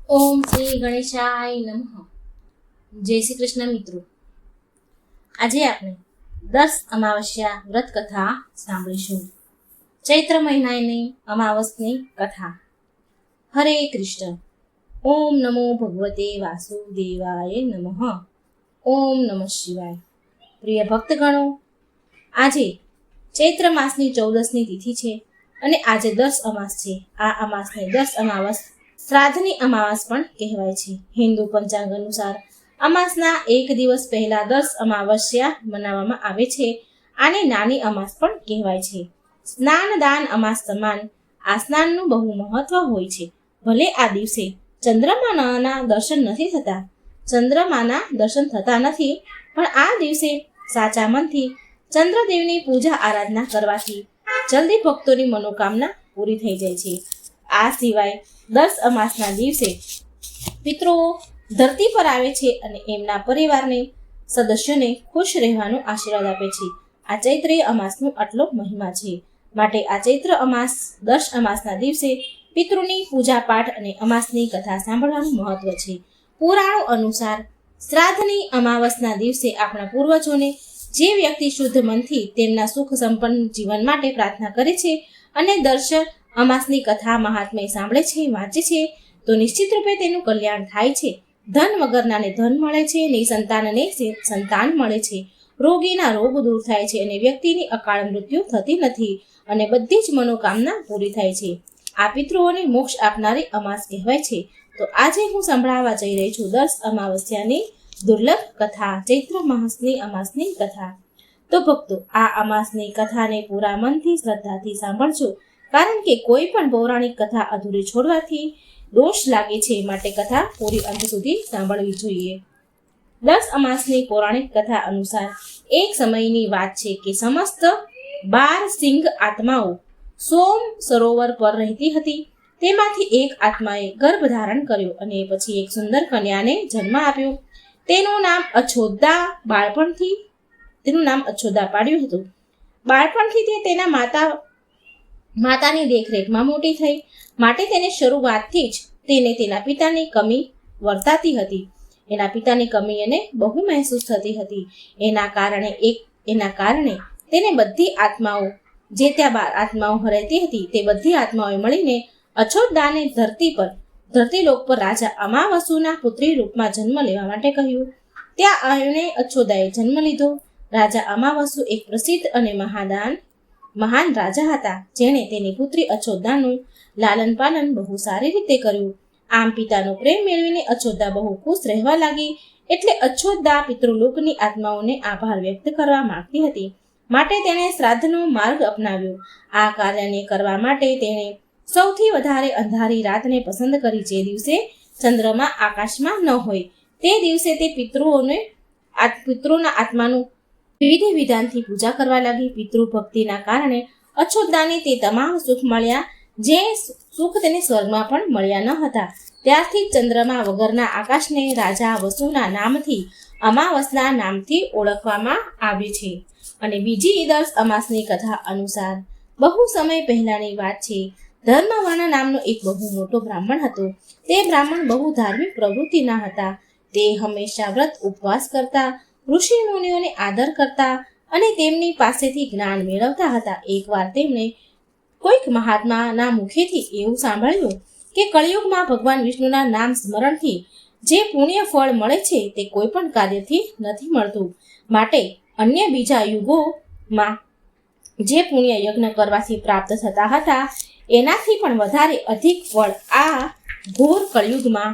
ઓમ શ્રી ગણેશાય નમઃ. જય શ્રી કૃષ્ણ મિત્રો. આજે આપણે 10 અમાવસ્યા વ્રત કથા સાંભળીશું. ચૈત્ર મહિનાની અમાવસની કથા. હરે કૃષ્ણ. ઓમ નમો ભગવતે વાસુદેવાય નમઃ. ઓમ નમઃ શિવાય. પ્રિય ભક્તગણો, આજે ચૈત્ર માસની 14મી તિથિ છે અને આજે 10 અમાસ છે. આ અમાસને 10 અમાવસ શ્રાદ્ધની અમાવાસ પણ કહેવાય છે. હિન્દુ પંચાંગ અનુસાર અમાસના એક દિવસ પહેલા 10 અમાવસ્યા મનાવવામાં આવે છે. આને નાની અમાસ પણ કહેવાય છે. સ્નાન દાન અમાસ સમાન આ સ્નાનનું બહુ મહત્વ હોય છે. ભલે આ દિવસે ચંદ્રમાના દર્શન થતા નથી, પણ આ દિવસે સાચા મનથી ચંદ્રદેવની પૂજા આરાધના કરવાથી જલ્દી ભક્તોની મનોકામના પૂરી થઈ જાય છે. આ સિવાય 10 અમાસના દિવસે પિતૃઓ ધરતી પર આવે છે અને એમના પરિવારને સદસ્યોને ખુશ રહેવાનો આશીર્વાદ આપે છે. આ ચૈત્રી અમાસનો આટલો મહિમા છે. માટે આ ચૈત્ર અમાસ 10 અમાસના દિવસે પિતૃની પૂજા પાઠ અને અમાસની કથા સાંભળવાનું મહત્વ છે. પુરાણો અનુસાર શ્રાદ્ધની અમાવસના દિવસે આપણા પૂર્વજોને જે વ્યક્તિ શુદ્ધ મનથી તેમના સુખ સંપન્ન જીવન માટે પ્રાર્થના કરે છે અને અમાસની કથા મહાત્મ્ય સાંભળે છે, વાંચે છે, તો નિશ્ચિત રૂપે તેનું કલ્યાણ થાય છે. ધન વગરનાને ધન મળે છે, નિસંતાનને સંતાન મળે છે, રોગીના રોગ દૂર થાય છે અને વ્યક્તિની અકાળ મૃત્યુ થતી નથી અને બધી જ મનોકામના પૂરી થાય છે. આ પિતૃઓને મોક્ષ આપનારી અમાસ કહેવાય છે. તો આજે હું સંભળાવવા જઈ રહી છું 10 અમાવસ્યાની દુર્લભ કથા, ચૈત્ર માસની અમાસની કથા. તો ભક્તો, આ અમાસની કથાને પૂરા મનથી શ્રદ્ધાથી સાંભળજો, કારણ કે કોઈ પણ પૌરાણિક કથા અધૂરી છોડવાથી દોષ લાગે છે. માટે કથા પૂરી અંત સુધી સાંભળવી જોઈએ. 10 અમાસની પૌરાણિક કથા અનુસાર એક સમયની વાત છે કે સમસ્ત 12 સિંહ આત્માઓ સોમ સરોવર પર રહેતી હતી. તેમાંથી એક આત્માએ ગર્ભ ધારણ કર્યો અને પછી એક સુંદર કન્યાને જન્મ આપ્યો. તેનું નામ અછોદા પાડ્યું હતું. બાળપણથી તે તેના માતાની દેખરેખમાં મોટી થઈ, માટે તેને શરૂઆતથી જ તેના પિતાની કમી વર્તાતી હતી. એના પિતાની કમી એને બહુ મહેસૂસ થતી હતી. એના કારણે તેને બધી આત્માઓ, જે ત્યાં આત્માઓ રહેતી હતી, તે બધી આત્માઓએ મળીને અછોદાને ધરતીલોક પર રાજા અમાવસુના પુત્રી રૂપમાં જન્મ લેવા માટે કહ્યું. ત્યાં આવીને અછોદાએ જન્મ લીધો. રાજા અમાવસુ એક પ્રસિદ્ધ અને મહાન રાજા હતા, જેણે તેની પુત્રી અછોદાનું લાલન પાલન બહુ સારી રીતે કર્યું. આમ પિતાનો પ્રેમ મેળવીને અછોદા બહુ ખુશ રહેવા લાગી. એટલે અછોદા પિતૃલોકની આત્માઓને આભાર વ્યક્ત કરવા માંગતી હતી, માટે તેણે શ્રાદ્ધનો માર્ગ અપનાવ્યો. આ કાર્યને કરવા માટે તેણે સૌથી વધારે અંધારી રાતને પસંદ કરી. જે દિવસે ચંદ્રમા આકાશમાં ન હોય તે દિવસે તે પિતૃના આત્માનું વિધિ વિધાનથી પૂજા કરવા લાગી. પિતૃ ભક્તિના કારણે અછોદાને તે તમામ સુખ મળ્યા, જે સુખ તેને સ્વર્ગમાં પણ મળ્યા ન હતા. ત્યારથી ચંદ્રમા વગરના આકાશને રાજા વસુના નામથી, અમાવસના નામથી ઓળખવામાં આવે છે. અને બીજી 10 અમાસની કથા અનુસાર બહુ સમય પહેલાની વાત છે. ધર્મવર્ણ નામનો એક બહુ મોટો બ્રાહ્મણ હતો. તે બ્રાહ્મણ બહુ ધાર્મિક પ્રવૃત્તિના હતા. તે હંમેશા વ્રત ઉપવાસ કરતા, ઋષિ મુનિઓને આદર કરતા અને તેમની પાસેથી જ્ઞાન મેળવતા હતા. એકવાર તેમણે કોઈક મહાત્માના મુખેથી એવું સાંભળ્યું કે કળિયુગમાં ભગવાન વિષ્ણુના નામ સ્મરણથી જે પુણ્ય ફળ મળે છે તે કોઈ પણ કાર્યથી નથી મળતું. માટે અન્ય બીજા યુગોમાં જે પુણ્ય યજ્ઞ કરવાથી પ્રાપ્ત થતા હતા, એનાથી પણ વધારે અધિક ફળ આ ઘોર કળિયુગમાં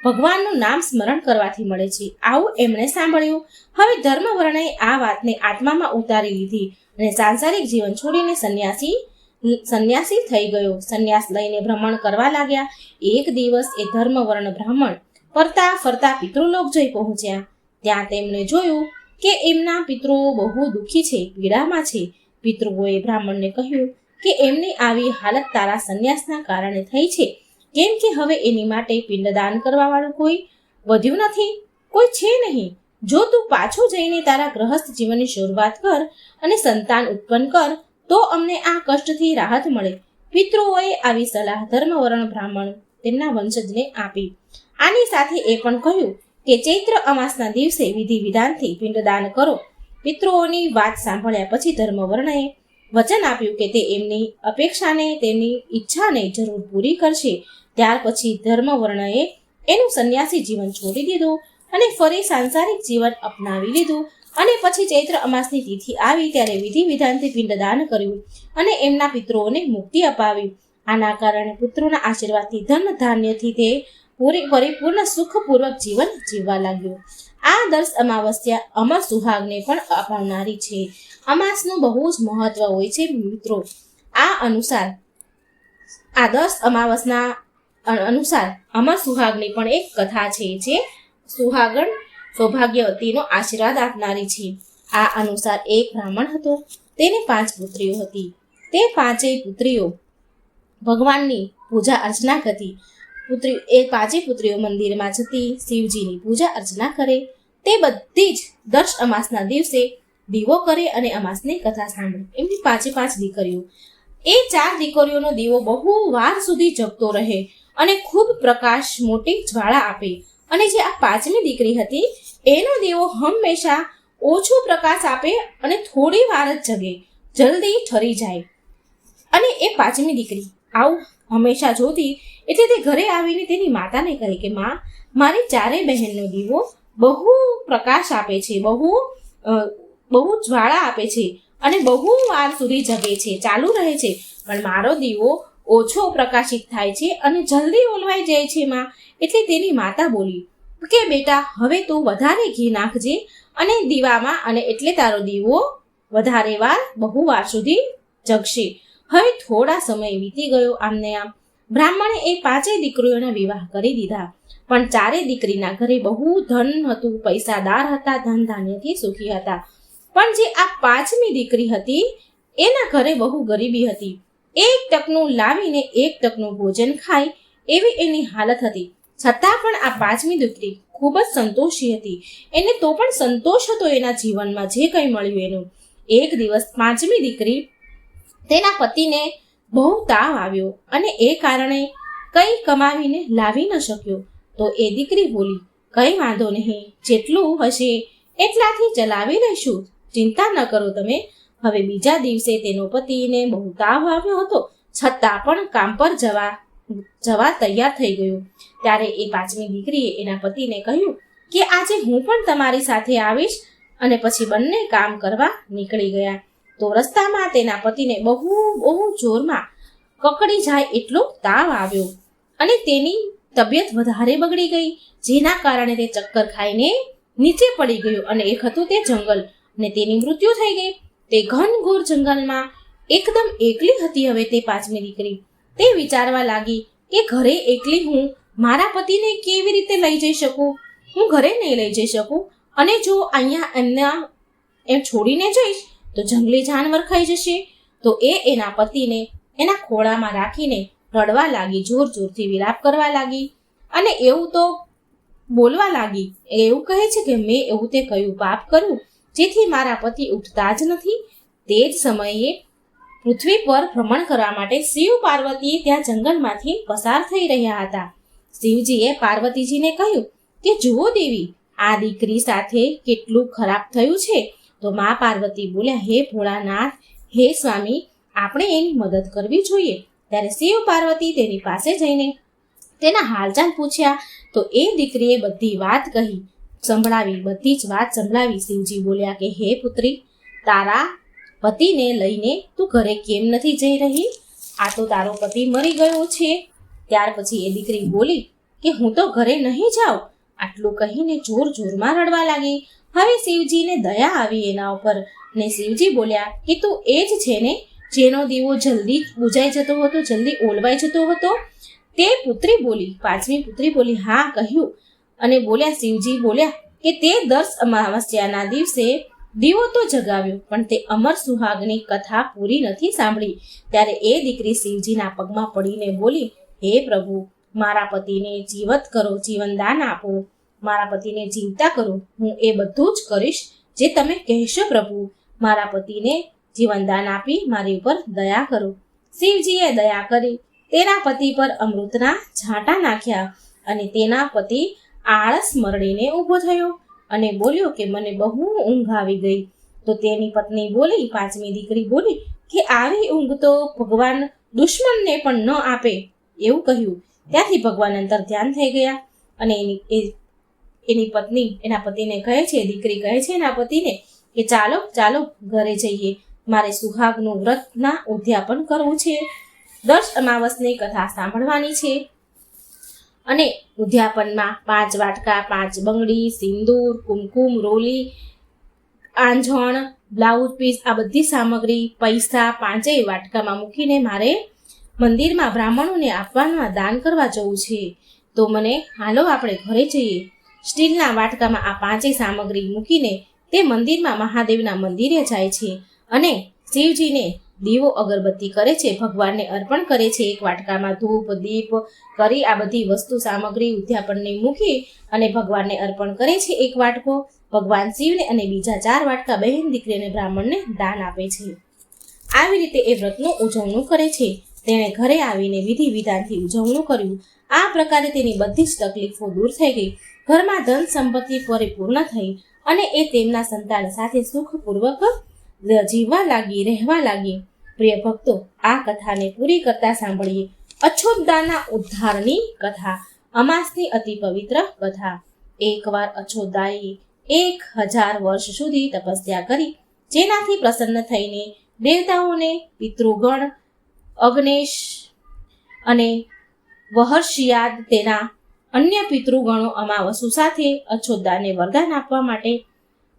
ભગવાનનું નામ સ્મરણ કરવાથી મળે છે. આવું એમણે સાંભળ્યું. હવે ધર્મવર્ણે આ વાતને આત્મામાં ઉતારી લીધી અને સાંસારિક જીવન છોડીને સંન્યાસી થઈ ગયો. સંન્યાસ લઈને ભ્રમણ કરવા લાગ્યા. એક દિવસ એ ધર્મવર્ણ બ્રાહ્મણ ફરતા પિતૃલોક જઈ પહોંચ્યા. ત્યાં તેમણે જોયું કે એમના પિતૃઓ બહુ દુઃખી છે, પીડામાં છે. પિતૃઓએ બ્રાહ્મણને કહ્યું કે એમની આવી હાલત તારા સંન્યાસના કારણે થઈ છે, કેમ કે હવે એની માટે પિંડદાન કરવા વાળું કોઈ વધ્યું નથી, કોઈ છે નહીં. જો તું પાછો જઈને તારા ગ્રહસ્થ જીવનની શરૂઆત કર અને સંતાન ઉત્પન્ન કર, તો અમને આ કષ્ટથી રાહત મળે. પિતૃઓએ આવી સલાહ ધર્મવર્ણ બ્રાહ્મણ તેમના વંશજને આપી. આની સાથે એ પણ કહ્યું કે ચૈત્ર અમાસના દિવસે વિધિ વિધાનથી પિંડદાન કરો. પિતૃઓની વાત સાંભળ્યા પછી ધર્મવર્ણએ વચન આપ્યું કે તે એમની અપેક્ષાને, તેમની ઈચ્છાને જરૂર પૂરી કરશે. ત્યાર પછી ધર્મવર્ણએ એનું સંન્યાસી જીવન છોડી દીધું અને ફરી સાંસારિક જીવન અપનાવી લીધું. અને પછી ચૈત્ર અમાસની તિથિ આવી ત્યારે વિધિ વિધાનથી પિંડદાન કર્યું અને એમના પિતૃઓને મુક્તિ અપાવી. આના કારણે પુત્રોના આશીર્વાદથી ધન ધાન્યથી તે પરિપૂર્ણ સુખપૂર્વક જીવન જીવવા લાગ્યો. આ દર્શ અમાવસ્યા અમર સુહાગને પણ અપાવનારી છે. અમાસનું બહુ જ મહત્વ હોય છે મિત્રો. આ દર્શ અમાવસના અનુસાર અમર સુહાગની પણ એક કથા છે જે સુહાગણ સૌભાગ્યવતીનો આશીર્વાદ આપનારી છે. આ અનુસાર એક બ્રાહ્મણ હતો, તેને 5 પુત્રીઓ હતી. તે 5 પુત્રીઓ ભગવાનની પૂજા અર્ચના કરતી. એ 5 પુત્રીઓ મંદિરમાં જતી, શિવજીની પૂજા અર્ચના કરે. તે બધી જ દર્શ અમાસના દિવસે દીવો કરે અને અમાસની કથા સાંભળે. એમની 5 દીકરીઓ. એ 4 દીકરીઓનો દીવો બહુ વાર સુધી જગતો રહે અને ખૂબ પ્રકાશ, મોટી જ્વાળા આપે. અને જે આ 5મી દીકરી હતી એનો દીવો હંમેશા ઓછો પ્રકાશ આપે અને થોડી વાર જ જગે, જલ્દી ઠરી જાય. અને એ 5મી દીકરી આવું હંમેશા જોતી એટલે તે ઘરે આવીને તેની માતાને કહે કે માં, મારી 4 બહેનનો દીવો બહુ પ્રકાશ આપે છે, બહુ જ્વાળા આપે છે અને બહુ વાર સુધી જગે છે, ચાલુ રહે છે, પણ મારો દીવો ઓછો પ્રકાશિત થાય છે અને જલ્દી ઓલવાઈ જાય છે માં. એટલે તેની માતા બોલી કે બેટા, હવે તું વધારે ઘી નાખજે અને દીવામાં, અને એટલે તારો દીવો વધારે વાર, બહુ વાર સુધી જગશે. હવે થોડા સમય વીતી ગયો. આમને આમ બ્રાહ્મણે એ 5 દીકરીઓના વિવાહ કરી દીધા. પણ 4 દીકરીના ઘરે બહુ ધન હતું, પૈસાદાર હતા, ધન ધાન્યથી સુખી હતા. પણ જે આ 5મી દીકરી હતી એના ઘરે બહુ ગરીબી હતી. 1 ટકનું લાવીને 1 ટકનું ભોજન ખાય એવી એની હાલત હતી. છતાં પણ આ 5મી દીકરી ખૂબ જ સંતોષી હતી. એને તો પણ સંતોષ હતો એના જીવનમાં જે કંઈ મળ્યું એનું. એક દિવસ 5મી દીકરી તેના પતિને બહુ તાવ આવ્યો અને એ કારણે કંઈ કમાવીને લાવી ન શક્યો. તો એ દીકરી બોલી, કંઈ વાંધો નહીં, જેટલું હશે એટલાથી ચલાવી લઈશું, ચિંતા ન કરો તમે. હવે બીજા દિવસે તેનો પતિને બહુ તાવ આવ્યો હતો, છતાં પણ કામ પર જવા તૈયાર થઈ ગયો. ત્યારે એ 5મી દીકરીએ એના પતિને કહ્યું કે આજે હું પણ તમારી સાથે આવીશ. અને પછી બંને કામ કરવા નીકળી ગયા. તો રસ્તામાં તેના પતિને બહુ જોરમાં કકડી જાય એટલો તાવ આવ્યો અને તેની તબિયત વધારે બગડી ગઈ, જેના કારણે તે ચક્કર ખાઈને નીચે પડી ગયો. અને એક હતું તે જંગલ અને તેની મૃત્યુ થઈ ગઈ. તે ઘનઘોર જંગલમાં એકદમ એકલી હતી. હવે તે 5મી દીકરી તે વિચારવા લાગી કે ઘરે એકલી હું મારા પતિને કેવી રીતે લઈ જઈ શકું? હું ઘરે નહીં લઈ જઈ શકું, અને જો અહીંયા એમ છોડીને જઈશ તો જંગલી જાનવર ખાઈ જશે. તો એ એના પતિને એના ખોળામાં રાખીને રડવા લાગી, જોર જોરથી વિલાપ કરવા લાગી અને એવું તો બોલવા લાગી. એવું કહે છે કે મેં એવું તે કયું પાપ કર્યું જેથી મારા પતિ ઉઠતા જ નથી. તે જ સમયે પૃથ્વી પર ભ્રમણ કરવા માટે શિવ પાર્વતી ત્યાં જંગલમાંથી પસાર થઈ રહ્યા હતા. શિવજીએ પાર્વતીજીને કહ્યું કે જુઓ દેવી, આ દીકરી સાથે કેટલું ખરાબ થયું છે. તો મા પાર્વતી બોલ્યા, હે ભોળાનાથ, હે સ્વામી, આપણે એની મદદ કરવી જોઈએ. ત્યારે શિવ પાર્વતી તેની પાસે જઈને તેના હાલચાલ પૂછ્યા. તો એ દીકરીએ બધી વાત કહી, બધી જ વાત સંભળાવી. શિવજી બોલ્યા કે હે પુત્રી, તારા પતિને લઈને તું ઘરે કેમ નથી જઈ રહી? આ તો તારો પતિ મરી ગયો છે. ત્યાર પછી એ દીકરી બોલી કે હું તો ઘરે નહીં જાઉં. આટલું કહીને જોરમાં રડવા લાગી. હવે શિવજીને દયા આવી એના ઉપર ને શિવજી બોલ્યા કે તું એ જ છે ને જેનો દીવો જલ્દી બુજાઈ જતો હતો, જલ્દી ઓલવાઈ જતો હતો? તે પુત્રી બોલી, 5મી પુત્રી બોલી, હા કહ્યું. અને બોલ્યા, શિવજી બોલ્યા કે તે દર્શ અમાવસ્યાના દિવસે દીવો તો જગાવ્યો, પણ તે અમર સુહાગની કથા પૂરી નથી સાંભળી. ત્યારે એ દીકરી શિવજીના પગમાં પડીને બોલી, હે પ્રભુ, મારા પતિને જીવત કરો, જીવનદાન આપો, મારા પતિને જીવતા કરો. હું એ બધું જ કરીશ જે તમે કહેશો પ્રભુ. મારા પતિને જીવનદાન આપી મારી ઉપર દયા કરો. શિવજીએ દયા કરી તેના પતિ પર અમૃતના છાંટા નાખ્યા અને તેના પતિ આળસ મરડીને ઊભો થયો અને બોલ્યો કે મને બહુ ઊંઘ આવી ગઈ. તો તેની પત્ની બોલી, પાંચમી દીકરી બોલી કે આવી ઊંઘ તો ભગવાન દુશ્મનને પણ ન આપે એવું કહ્યું. ત્યાંથી ભગવાન અંતર ધ્યાન થઈ ગયા અને એની પત્ની એના પતિને કહે છે, દીકરી કહે છે એના પતિને કે ચાલો ચાલો ઘરે જઈએ, મારે સુહાગનું વ્રતના ઉદ્યાપન કરવું છે, 10 અમાવસની કથા સાંભળવાની છે. અને ઉદ્યાપનમાં 5 વાટકા, 5 બંગડી, સિંદૂર, કુમકુમ, રોલી, આંજણ, બ્લાઉઝ પીસ, આ બધી સામગ્રી, પૈસા 5 વાટકામાં મૂકીને મારે મંદિરમાં બ્રાહ્મણોને આપવાના દાન કરવા જવું છે. તો મને હાલો આપણે ઘરે જઈએ. સ્ટીલના વાટકામાં આ 5 સામગ્રી મૂકીને તે મંદિરમાં મહાદેવના મંદિરે જાય છે અને શિવજીને દીવો અગરબત્તી કરે છે, ભગવાનને અર્પણ કરે છે. 1 વાટકામાં ધૂપ, દીપ કરી આ બધી વસ્તુ સામગ્રી ઉદ્યાપનને મૂકી અને ભગવાનને અર્પણ કરે છે. 1 વાટકો ભગવાન શિવને અને બીજા 4 વાટકા બહેન દીકરીને બ્રાહ્મણને દાન આપે છે. આવી રીતે એ વ્રતનું ઉજવણું કરે છે. તેણે ઘરે આવીને વિધિ વિધાનથી ઉજવણું કર્યું. આ પ્રકારે તેની બધી જ તકલીફો દૂર થઈ ગઈ. ઘરમાં ધન સંપત્તિ પરિપૂર્ણ થઈ અને એ તેમના સંતાન સાથે સુખપૂર્વક જીવવા લાગી, રહેવા લાગી. પ્રિય ભક્તો, આ કથાને પૂરી કરતા સાંભળીએ અછોદાના ઉદ્ધારની કથા, અમાસની અતિ પવિત્ર કથા. એકવાર અછોદાએ 1000 વર્ષ સુધી તપસ્યા કરી, જેનાથી પ્રસન્ન થઈને દેવતાઓને, પિતૃગણ, અગ્નેશ અને વહર્ષિયાદ તેના અન્ય પિતૃગણો અમાવસુ સાથે અછોદાને વરદાન આપવા માટે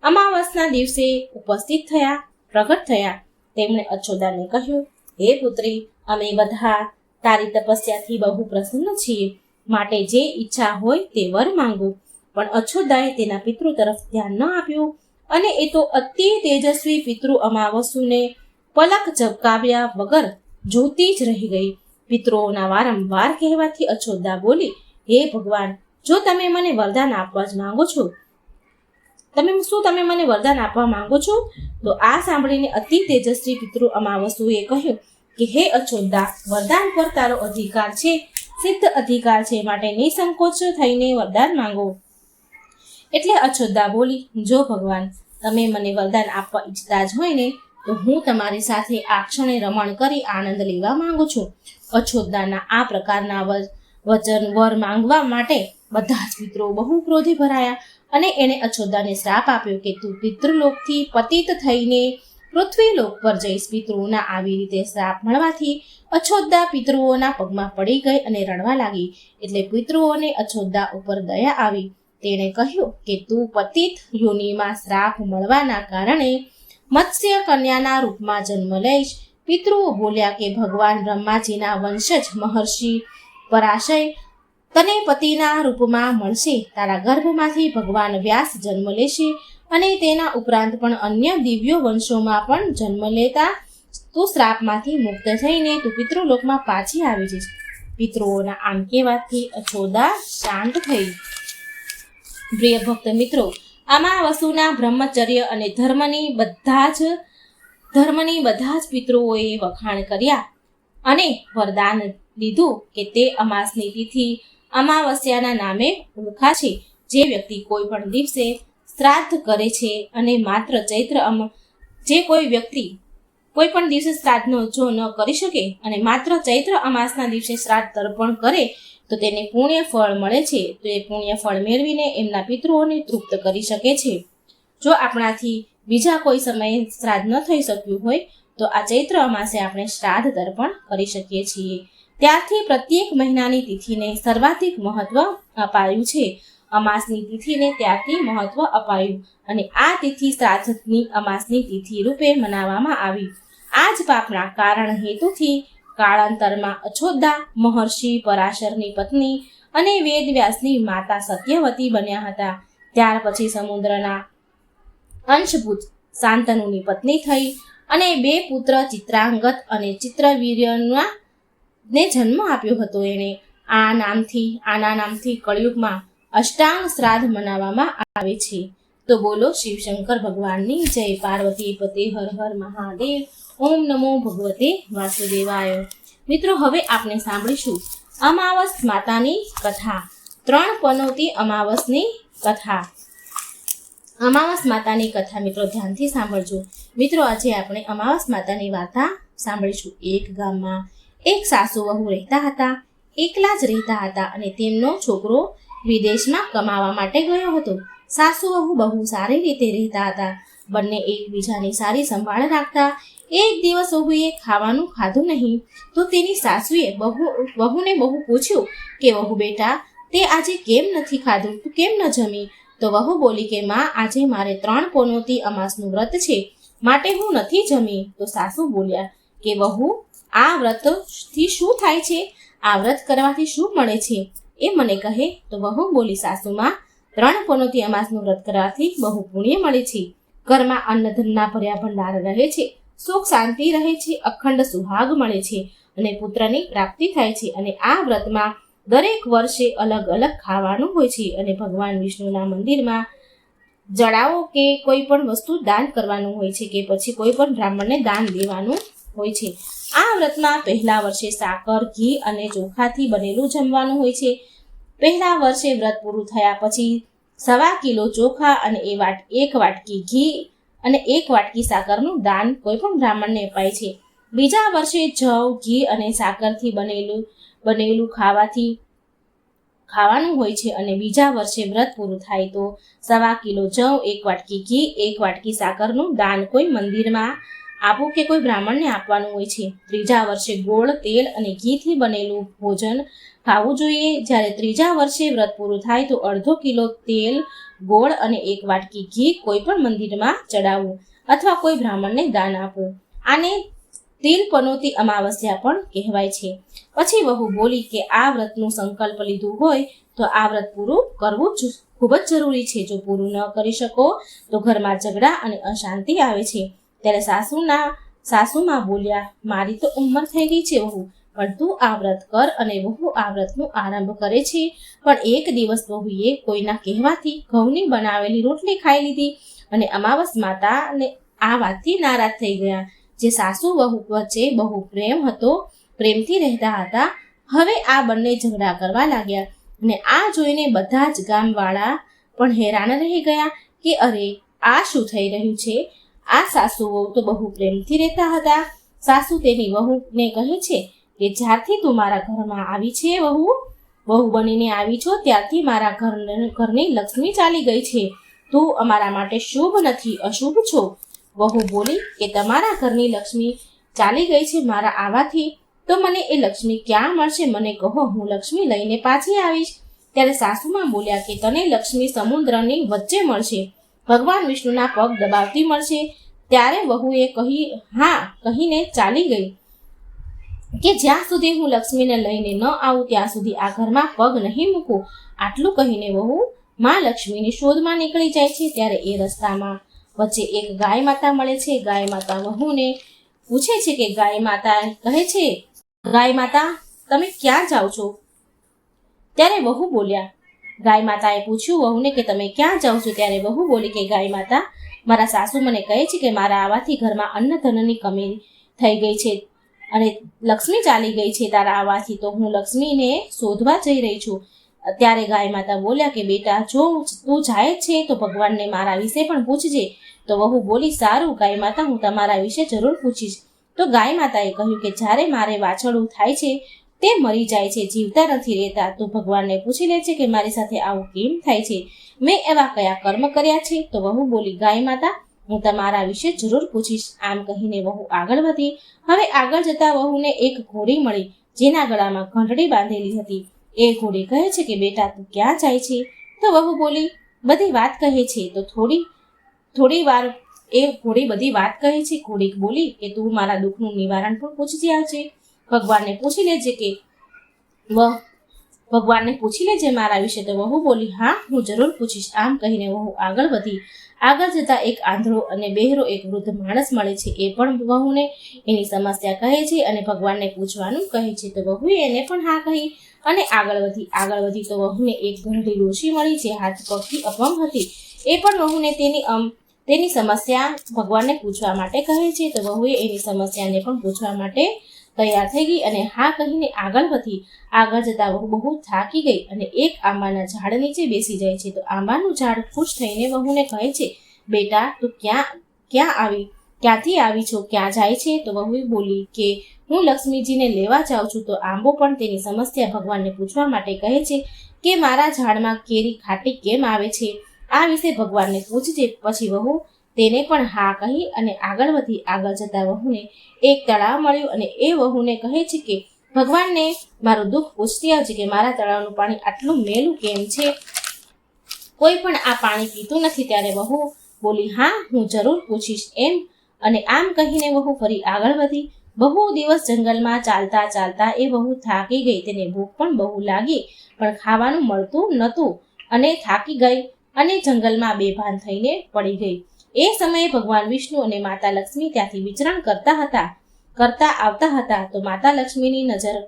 અમાવસના દિવસે ઉપસ્થિત થયા, પ્રગટ થયા. તેમણે અછોદાને કહ્યું, હે પુત્રી, અમે બધા તારી તપસ્યાથી બહુ પ્રસન્ન છીએ, માટે જે ઈચ્છા હોય તે વર માંગો. પણ અછોદાએ તેના પિતૃ તરફ ધ્યાન ન આપ્યું અને એ તો અતિ તેજસ્વી પિતૃ અમાવસુને પલક ઝબકાવ્યા વગર જોતી જ રહી ગઈ. પિતૃઓના વારંવાર કહેવાથી અછોદા બોલી, હે ભગવાન, જો તમે મને વરદાન આપવા જ માંગો છો, તમે મને વરદાન આપવા માંગો છો? તો આ સાંભળીને અતિ તેજસ્વી પિતૃ અમાવસુએ કહ્યું કે હે અછોદા, વરદાન પર તારો અધિકાર છે, સિદ્ધ અધિકાર છે, માટે નિસંકોચ થઈને વરદાન માંગો. એટલે અછોદા બોલી, જો ભગવાન, તમે મને વરદાન આપવા ઈચ્છતા જ હોય ને તો હું તમારી સાથે આ ક્ષણે રમણ કરી આનંદ લેવા માંગુ છું. અછોદાના આ પ્રકારના વર માંગવા માટે બધા જ પિતૃઓ બહુ ક્રોધે ભરાયા અને એણે અછોદાને શ્રાપ આપ્યો કે તું પિતૃલોકથી પતિત થઈને પૃથ્વીલોક પર જઈશ. પિતૃઓના આવી રીતે શ્રાપ મળવાથી અછોદા પિતૃઓના પગમાં પડી ગઈ અને રડવા લાગી. એટલે પિતૃઓને અછોદા ઉપર દયા આવી. તેણે કહ્યું કે તું પતિત યોનિમાં શ્રાપ મળવાના કારણે મત્સ્ય કન્યાના રૂપમાં જન્મ લઈશ. પિતૃઓ બોલ્યા કે ભગવાન બ્રહ્માજીના વંશજ મહર્ષિ પરાશય તને પતિના રૂપમાં મળશે. તારા ગર્ભમાંથી ભગવાન વ્યાસ જન્મ લેશે અને તેના ઉપરાંત પણ અન્ય દિવ્ય વંશોમાં પણ જન્મ લેતા તું શ્રાપમાંથી મુક્ત થઈને તું પિતૃલોકમાં પાછી આવી જઈશ. પિતૃઓના આમ કહેવાથી અછોદા શાંત થઈ. પ્રિય ભક્ત મિત્રો, અમાવસુના બ્રહ્મચર્ય અને ધર્મની બધા જ પિતૃઓએ વખાણ કર્યા અને વરદાન લીધું કે તે અમાસની તિથિ અમાવસ્યાના નામે ઓળખાશે. જે વ્યક્તિ કોઈ પણ દિવસે શ્રાદ્ધ કરે છે અને માત્ર કોઈ પણ દિવસે શ્રાદ્ધનો જો ન કરી શકે અને માત્ર ચૈત્ર અમાસના દિવસે શ્રાદ્ધ તર્પણ કરે તો તેને પુણ્ય ફળ મળે છે. તો એ પુણ્ય ફળ મેળવીને એમના પિતૃઓને તૃપ્ત કરી શકે છે. જો આપણાથી બીજા કોઈ સમયે શ્રાદ્ધ ન થઈ શક્યું હોય તો આ ચૈત્ર અમાસે આપણે શ્રાદ્ધ તર્પણ કરી શકીએ છીએ. ત્યારથી પ્રત્યેક મહિનાની તિથિને સર્વાધિક મહત્વ અપાયું છે. અમાસની તિથિને ત્યારથી મહત્વ અપાયું અને આ તિથિ શ્રાદ્ધની અમાસની તિથિ રૂપે મનાવવામાં આવી. આ જ પાપના કારણ હેતુથી કાળાંતરમાં અછોદા મહર્ષિ પરાશરની પત્ની અને વેદવ્યાસની માતા સત્યવતી બન્યા હતા. ત્યાર પછી સમુદ્રના અંશભૂત શાંતનુની પત્ની થઈ અને 2 પુત્ર ચિત્રાંગત અને ચિત્રવીર્યના ને જન્મ આપ્યો હતો. એણે આના નામથી કળિયુગમાં અષ્ટાંગ શ્રાદ્ધ મનાવવામાં આવે છે. તો બોલો શિવશંકર ભગવાનની જય. પાર્વતી પતે હર હર મહાદેવ. ઓમ નમો ભગવતે વાસુદેવાય. મિત્રો હવે આપણે સાંભળીશું અમાવસ માતાની કથા, 3 પનોતી અમાવસની કથા. અમાવસ માતાની કથા મિત્રો ધ્યાનથી સાંભળજો. મિત્રો આજે આપણે અમાવસ માતાની વાર્તા સાંભળીશું. એક ગામમાં એક સાસુ વહુ રહેતા હતા. એકલા જ રહેતા હતા અને તેમનો છોકરો વિદેશમાં કમાવા માટે ગયો હતો. સાસુ વહુ બહુ સારી રીતે રહેતા હતા. બંને એકબીજાની સારી સંભાળ રાખતા. એક દિવસ વહુએ ખાવાનું ખાધું નહીં તો તેની સાસુએ વહુને બહુ પૂછ્યું કે વહુ બેટા, તે આજે કેમ નથી ખાધું, તું કેમ ન જમી? તો વહુ બોલી કે માં, આજે મારે 3 પનોતી અમાસનું વ્રત છે, માટે હું નથી જમી. તો સાસુ બોલ્યા કે વહુ, આ વ્રતથી શું થાય છે? આ વ્રત કરવાથી શું મળે છે એ મને કહે. તો વહુ બોલી, સાસુમાં, 3 પનોતી અમાસનું વ્રત કરવાથી બહુ પુણ્ય મળે છે. ઘરમાં અન્નધનના ભર્યા ભંડાર રહે છે, સુખ શાંતિ રહે છે, અખંડ સુહાગ મળે છે અને પુત્રની પ્રાપ્તિ થાય છે. અને આ વ્રતમાં દરેક વર્ષે અલગ અલગ ખાવાનું હોય છે અને ભગવાન વિષ્ણુના મંદિરમાં જડાવો કે કોઈ પણ વસ્તુ દાન કરવાનું હોય છે કે પછી કોઈ પણ બ્રાહ્મણને દાન દેવાનું હોય છે. આ વ્રતમાં પહેલા વર્ષે સાકર, ઘી અને ચોખાથી બનેલું જમવાનું હોય છે. પહેલા વર્ષે વ્રત પૂરું થયા પછી 1.25 કિલો ચોખા અને 1 વાટકી ઘી અને 1 વાટકી સાકરનું દાન કોઈ પણ બ્રાહ્મણને અપાય છે. બીજા વર્ષે જવ, ઘી અને સાકરથી બનેલું ખાવાનું હોય છે અને બીજા વર્ષે વ્રત પૂરું થાય તો 1.25 કિલો જવ, 1 વાટકી ઘી, 1 વાટકી સાકરનું દાન કોઈ મંદિરમાં આપવું કે કોઈ બ્રાહ્મણને આપવાનું હોય છે. ત્રીજા વર્ષે ગોળ, તેલ અને ઘીથી બનેલું ભોજન ખાવું જોઈએ. જ્યારે ત્રીજા વર્ષે વ્રત પૂરું થાય તો 1/2 કિલો તેલ, ગોળ અને 1 વાટકી ઘી કોઈ પણ મંદિરમાં ચડાવવું અથવા કોઈ બ્રાહ્મણને દાન આપવું. આને તિલ પનોતી અમાવસ્યા પણ કહેવાય છે. પછી વહુ બોલી કે આ વ્રતનું સંકલ્પ લીધું હોય તો આ વ્રત પૂરું કરવું ખૂબ જ જરૂરી છે. જો પૂરું ન કરી શકો તો ઘરમાં ઝઘડા અને અશાંતિ આવે છે. ત્યારે સાસુમાં બોલ્યા, મારી તો ઉંમર થઈ ગઈ છે વહુ, પણ તું આ વ્રત કર. અને વહુ આ વ્રતનો આરંભ કરે છે. પણ એક દિવસ વહુએ કોઈના કહેવાથી ઘઉંની બનાવેલી રોટલી ખાઈ લીધી અને અમાવસ માતાને આ વાતથી નારાજ થઈ ગયા. જે સાસુ વહુ વચ્ચે બહુ પ્રેમ હતો, પ્રેમથી રહેતા હતા, હવે આ બંને ઝઘડા કરવા લાગ્યા. અને આ જોઈને બધા જ ગામવાળા પણ હેરાન રહી ગયા કે અરે, આ શું થઈ રહ્યું છે? આ સાસુ વહુ તો બહુ પ્રેમથી રહેતા હતા. સાસુ તેની વહુને કહે છે કે જ્યારથી તું મારા ઘરમાં આવી છે વહુ બનીને આવી છો, ત્યારથી મારા ઘરની લક્ષ્મી ચાલી ગઈ છે. તું અમારા માટે શુભ નથી, અશુભ છો. વહુ બોલી કે તમારા ઘરની લક્ષ્મી ચાલી ગઈ છે મારા આવવાથી, તો મને એ લક્ષ્મી ક્યાં મળશે? મને કહો, હું લક્ષ્મી લઈને પાછી આવીશ. ત્યારે સાસુમાં બોલ્યા કે તને લક્ષ્મી સમુદ્રની વચ્ચે મળશે, ભગવાન વિષ્ણુના પગ દબાવતી મળશે. ત્યારે વહુએ કહીને ચાલી ગઈ કે જ્યાં સુધી હું લક્ષ્મીને લઈને ન આવું ત્યાં સુધી આ ઘરમાં પગ નહીં મૂકું. આટલું કહીને વહુ માં લક્ષ્મીની શોધમાં નીકળી જાય છે. ત્યારે એ રસ્તામાં વચ્ચે એક ગાય માતા મળે છે. ગાય માતા વહુને પૂછે છે કે ગાય માતા કહે છે, ગાય માતા, તમે ક્યાં જાઓ છો? ત્યારે વહુ બોલ્યા, ગાય માતાએ પૂછ્યું વહુને કે તમે ક્યાં જાઓ છો? ત્યારે વહુ બોલી કે ગાય માતા, મારા સાસુ મને કહે છે કે મારા આવવાથી ઘરમાં અન્નધનની કમી થઈ ગઈ છે અને લક્ષ્મી ચાલી ગઈ છે તારા આવવાથી, તો હું લક્ષ્મીને શોધવા જઈ રહી છું. ત્યારે ગાય માતા બોલ્યા કે બેટા, જો તું જાય છે તો ભગવાનને મારા વિશે પણ પૂછજે. તો વહુ બોલી, સારું ગાય માતા, હું તમારા વિશે જરૂર પૂછીશ. તો ગાય માતાએ કહ્યું કે જ્યારે મારે વાછરડું થાય છે તે મરી જાય છે, જીવતા નથી રહેતા, તો ભગવાનને પૂછી લે છે કે મારી સાથે આવું કેમ થાય છે? મેં એવા કયા કર્મ કર્યા છે? તો વહુ બોલી, ગાય માતા, હું તમારા વિશે જરૂર પૂછીશ. આમ કહીને વહુ આગળ વધી. હવે આગળ જતા વહુને એક ઘોડી મળી જેના ગળામાં ઘંટડી બાંધેલી હતી. એ ઘોડી કહે છે કે બેટા, તું ક્યાં જાય છે? તો વહુ બોલી, બધી વાત કહે છે. તો થોડી વાર એ ઘોડી બધી વાત કહે છે. ઘોડી બોલી કે તું મારા દુઃખનું નિવારણ પણ પૂછજે આવજે, ભગવાનને પૂછી લેજે મારા વિશે. તો વહુ બોલી, હા, હું જરૂર પૂછીશ. આમ કહીને વહુ આગળ વધી. આગળ જતા એક આંધળો અને બહેરો એક વૃદ્ધ માણસ મળે છે. એ પણ વહુને એની સમસ્યા કહે છે અને ભગવાનને પૂછવાનું કહે છે. તો વહુએ એને પણ હા કહી અને આગળ વધી તો વહુને એક ઘરડી ડોશી મળી જે હાથ પગથી અપંગ હતી. એ પણ વહુને તેની સમસ્યા ભગવાનને પૂછવા માટે કહે છે. તો વહુએ એની સમસ્યાને પણ પૂછવા માટે તૈયાર થઈ ગઈ અને હા કહીને આગળ વધી. આગળ જતા વહુ બહુ થાકી ગઈ અને એક આંબાના ઝાડ નીચે બેસી જાય છે. તો આંબાનું ઝાડ ખુશ થઈને વહુને કહે છે, બેટા તું ક્યાંથી આવી છો, ક્યાં જાય છે? તો વહુ બોલી કે હું લક્ષ્મીજીને લેવા જાઉં છું. તો આંબો પણ તેની સમસ્યા ભગવાનને પૂછવા માટે કહે છે કે મારા ઝાડમાં કેરી ખાટી કેમ આવે છે, આ વિશે ભગવાનને પૂછજે. પછી વહુ તેને પણ હા કહી અને આગળ વધી. આગળ જતા વહુને એક તળાવ મળ્યું અને એ વહુને કહે છે કે ભગવાનને મારું દુઃખ પૂછતી આવજે કે મારા તળાવનું પાણી આટલું મેલું કેમ છે, કોઈ પણ આ પાણી પીતું નથી. ત્યારે વહુ બોલી, હા હું જરૂર પૂછીશ એમ. અને આમ કહીને વહુ ફરી આગળ વધી. બહુ દિવસ જંગલમાં ચાલતા ચાલતા એ વહુ થાકી ગઈ. તેને ભૂખ પણ બહુ લાગી, પણ ખાવાનું મળતું નહોતું અને થાકી ગઈ અને જંગલમાં બેભાન થઈને પડી ગઈ. એ સમયે ભગવાન વિષ્ણુ અને માતા લક્ષ્મી ત્યાંથી વિચરણ કરતા આવતા હતા. તો માતા લક્ષ્મીની નજર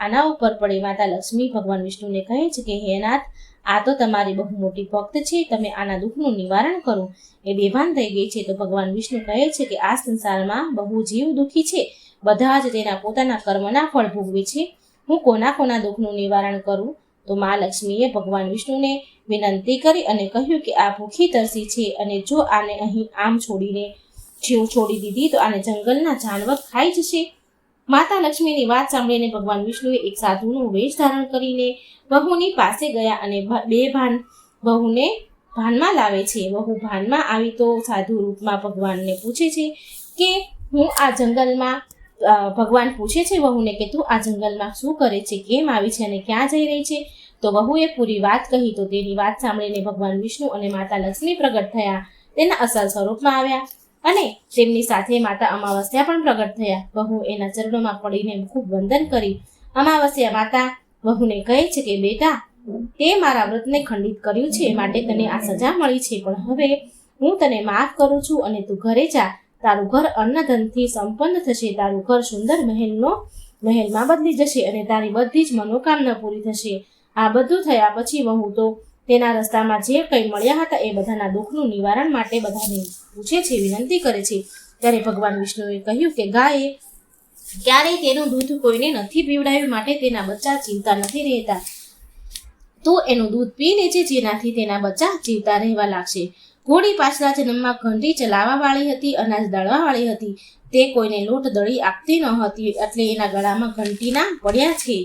આના ઉપર પડી. માતા લક્ષ્મી ભગવાન વિષ્ણુને કહે છે કે હે નાથ, આ તો તમારી બહુ મોટી ભક્ત છે, તમે આના દુઃખનું નિવારણ કરો. એ બેભાન થઈ ગઈ છે. તો ભગવાન વિષ્ણુ કહે છે કે આ સંસારમાં બહુ જીવ દુઃખી છે, બધા જ તેના પોતાના કર્મના ફળ ભોગવે છે. હું કોના દુઃખનું નિવારણ કરું? તો મા લક્ષ્મીએ ભગવાન વિષ્ણુને વિનંતી કરી અને કહ્યું કે આ ભૂખી તરસી છે અને જો આને અહીં આમ છોડી દીધી તો આને જંગલના જાનવર ખાઈ જશે. માતા લક્ષ્મીની વાત સાંભળીને ભગવાન વિષ્ણુએ એક સાધુનો વેશ ધારણ કરીને વહુની પાસે ગયા અને વહુને ભાનમાં લાવે છે. વહુ ભાનમાં આવી તો સાધુ રૂપમાં ભગવાનને પૂછે છે કે હું આ જંગલમાં ભગવાન પૂછે છે વહુને કે તું આ જંગલમાં શું કરે છે, કેમ આવી છે અને ક્યાં જઈ રહી છે? તો વહુએ પૂરી વાત કહી. તો તેની વાત સાંભળીને ભગવાન વિષ્ણુ અને માતા લક્ષ્મી પ્રગટ થયા, તેના અસલ સ્વરૂપમાં આવ્યા અને તેમની સાથે માતા અમાવસ્યા પણ પ્રગટ થયા. વહુ એના ચરણોમાં પડીને ખૂબ વંદન કરી. અમાવસ્યા માતા વહુને કહે છે કે બેટા, તે મારા વ્રતને ખંડિત કર્યું છે, માટે તને આ સજા મળી છે, પણ હવે હું તને માફ કરું છું અને તું ઘરે જા. તારું ઘર અન્નધનથી સંપન્ન થશે, તારું ઘર સુંદર મહેલમાં બદલી જશે અને તારી બધી જ મનોકામના પૂરી થશે. આ બધું થયા પછી વહુ તો તેના રસ્તામાં જે કંઈ મળ્યા હતા એ બધાના દુઃખનું નિવારણ માટે બધાને પૂછે છે, વિનંતી કરે છે. ત્યારે ભગવાન વિષ્ણુએ કહ્યું કે ગાયે ક્યારેય તેનું દૂધ કોઈને નથી પીવડાવ્યું, માટે તેના બચ્ચા જીવતા નથી રહેતા. તું એનું દૂધ પી લેજે, જેનાથી તેના બચ્ચા જીવતા રહેવા લાગશે. ઘોડી પાછલા જન્મમાં ઘંટી ચલાવવા વાળી હતી, અનાજ દળવા વાળી હતી. તે કોઈને લોટ દળી આપતી ન હતી, એટલે એના ગળામાં ઘંટીના પડ્યા છે.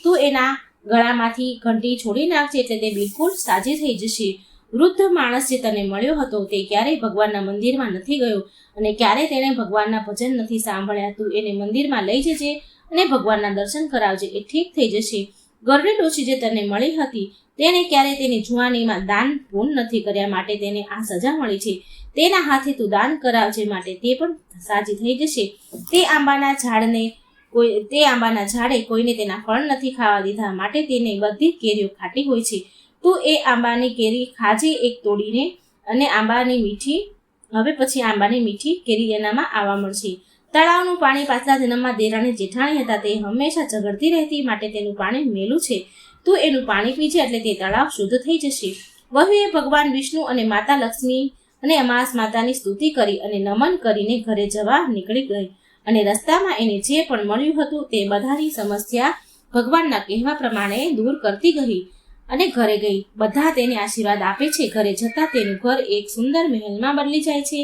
તું એના ગળામાંથી ઘંટી છોડી નાખજે, એટલે તે બિલકુલ સાજી થઈ જશે. વૃદ્ધ માણસ જે તને મળ્યો હતો તે ક્યારેય ભગવાનના મંદિરમાં નથી ગયો અને ક્યારેય તેણે ભગવાનના ભજન નથી સાંભળ્યા. તું એને મંદિરમાં લઈ જજે અને ભગવાનના દર્શન કરાવજે, એ ઠીક થઈ જશે. ગરડી ડોશી જે તને મળી હતી તેણે ક્યારેય તેની જુવાનીમાં દાન પૂન નથી કર્યા, માટે તેને આ સજા મળી છે. તેના હાથે તું દાન કરાવજે, માટે તે પણ સાજી થઈ જશે. તે આંબાના ઝાડે કોઈને તેના ફળ નથી ખાવા દીધા, માટે તેની બધી કેરીઓ ખાટી હોય છે. તું એ આંબાની કેરી ખાજે એક તોડીને, અને હવે પછી આંબાની મીઠી કેરી એનામાં આવવા મળશે. તળાવનું પાણી પાછલા જન્મમાં દેરાણી જેઠાણી હતા, તે હંમેશા ઝઘડતી રહેતી, માટે તેનું પાણી મેલું છે. તું એનું પાણી પીજે, એટલે તે તળાવ શુદ્ધ થઈ જશે. વહુએ ભગવાન વિષ્ણુ અને માતા લક્ષ્મી અને અમાસ માતાની સ્તુતિ કરી અને નમન કરીને ઘરે જવા નીકળી ગઈ. અને રસ્તામાં એને જે પણ મળ્યું હતું તે બધાની સમસ્યા ભગવાનના કહેવા પ્રમાણે દૂર કરતી ગઈ અને ઘરે ગઈ. બધા તેને આશીર્વાદ આપે છે. ઘરે જતા તેનું ઘર એક સુંદર મહેલમાં બદલી જાય છે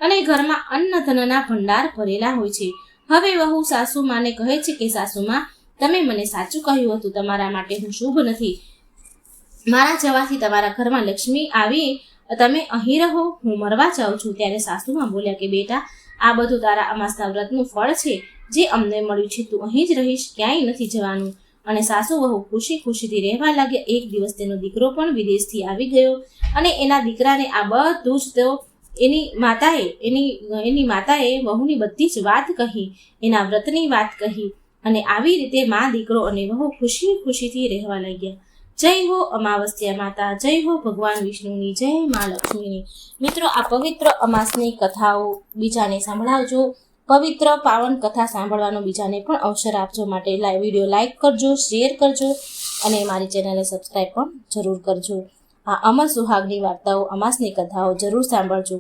અને ઘરમાં અન્ન ધનના ભંડાર ભરેલા હોય છે. હવે વહુ સાસુમાને કહે છે કે સાસુમા, તમે મને સાચું કહ્યું હતું, તમારા માટે હું શુભ નથી. મારા જવાથી તમારા ઘરમાં લક્ષ્મી આવી, તમે અહીં રહો, હું મરવા જાઉં છું. ત્યારે સાસુમાં બોલ્યા કે બેટા, આ બધું તારા અમાસના વ્રતનું ફળ છે, જે અમને મળ્યું છે. તું અહીં જ રહીશ, ક્યાંય નથી જવાનું. અને સાસુ વહુ ખુશીથી રહેવા લાગ્યા. એક દિવસ તેનો દીકરો પણ વિદેશથી આવી ગયો અને એના દીકરાને આ બધું જ તો એની માતાએ વહુની બધી જ વાત કહી, એના વ્રતની વાત કહી. અને આવી રીતે મા દીકરો અને વહુ ખુશીથી રહેવા લાગ્યા. જય હો અમાવસ્યા માતા, જય હો ભગવાન વિષ્ણુની, જય મા લક્ષ્મીની. મિત્રો, આ પવિત્ર અમાસની કથાઓ બીજાને સંભળાવજો. પવિત્ર પાવન કથા સાંભળવાનો બીજાને પણ અવસર આપજો. માટે વિડીયો લાઈક કરજો, શેર કરજો અને મારી ચેનલને સબસ્ક્રાઈબ પણ જરૂર કરજો. આ અમર સુહાગની વાર્તાઓ, અમાસની કથાઓ જરૂર સાંભળજો.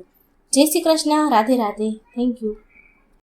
જય શ્રી કૃષ્ણ, રાધે રાધે. Thank you.